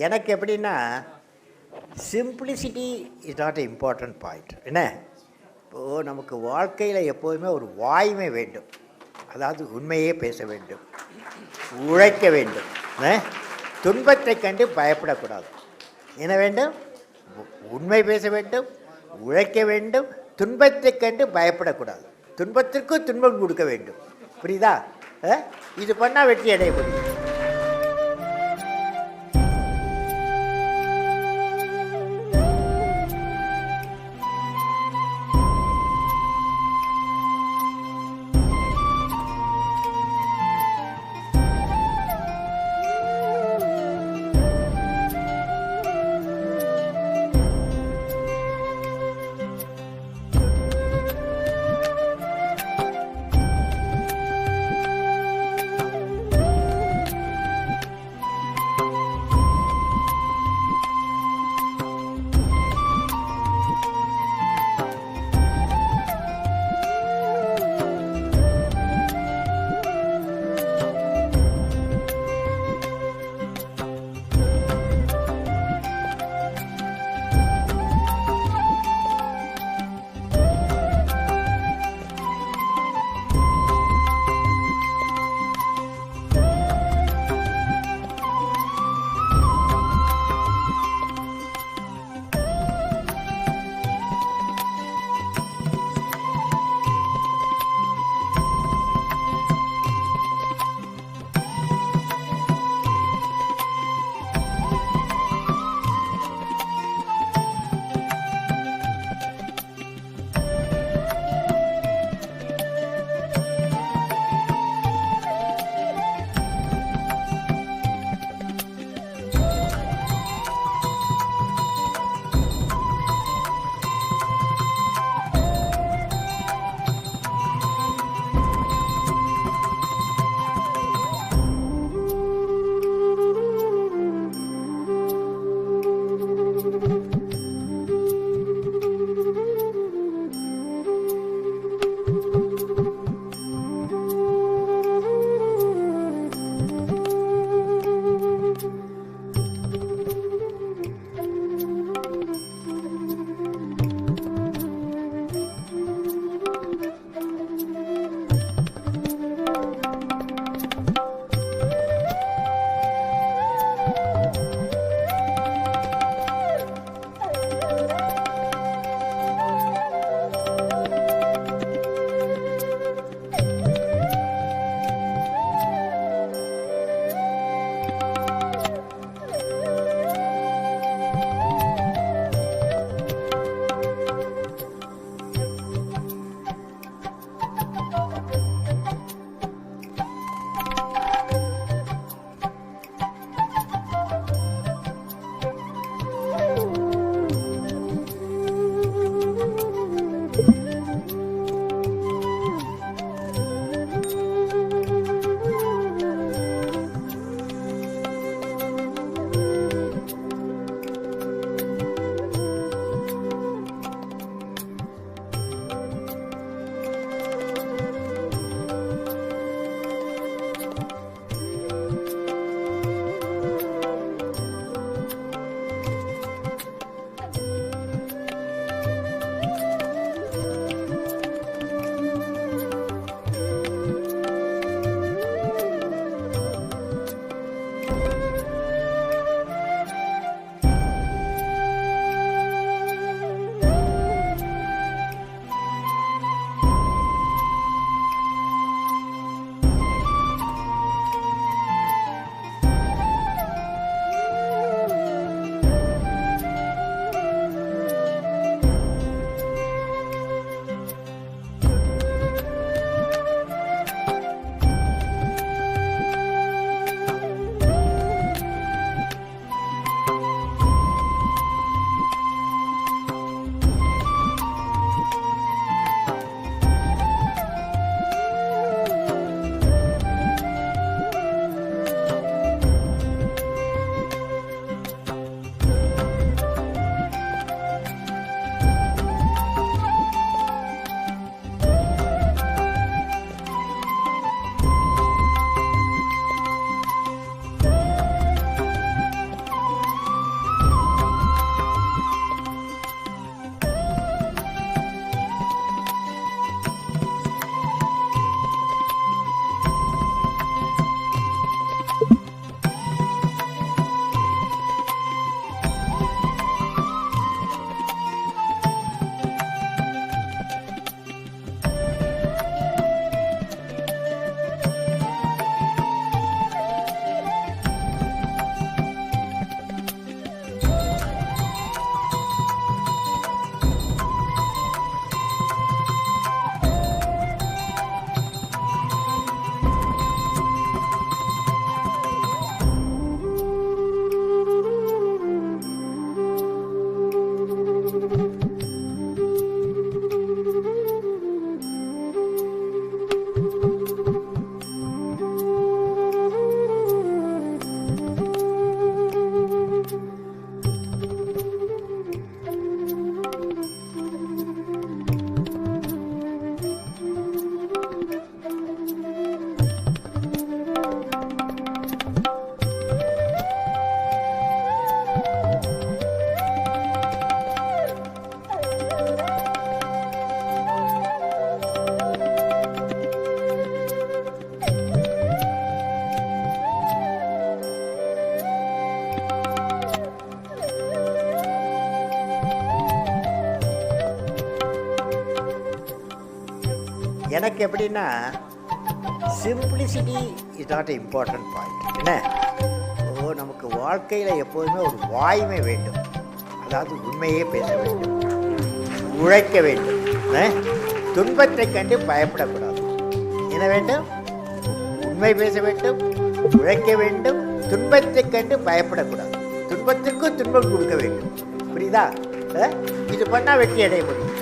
எனக்கு எப்படின்னா, simplicity is not a important point. என்ன, இப்போது நமக்கு வாழ்க்கையில் எப்போதுமே ஒரு வாய்மை வேண்டும். அதாவது உண்மையே பேச வேண்டும், உழைக்க வேண்டும், துன்பத்தை கண்டு பயப்படக்கூடாது. என்ன வேண்டும்? உண்மை பேச வேண்டும், உழைக்க வேண்டும், துன்பத்தை கண்டு பயப்படக்கூடாது. துன்பத்திற்கும் துன்பம் கொடுக்க வேண்டும். புரியுதா? இது பண்ணால் வெற்றி அடைய முடியும். எனக்கு எப்படின்னா simplicity is not a important point. என்ன நமக்கு வாழ்க்கையில் எப்போதுமே ஒரு வாய்மை வேண்டும். அதாவது உண்மையே பேச வேண்டும், உழைக்க வேண்டும், துன்பத்தை கண்டு பயப்படக்கூடாது. என்ன வேண்டும்? உண்மை பேச வேண்டும், உழைக்க வேண்டும், துன்பத்தை கண்டு பயப்படக்கூடாது. துன்பத்துக்கும் துன்பம் கொடுக்க வேண்டும். புரியுதா? இது பண்ணால் வெற்றி அடைய முடியும்.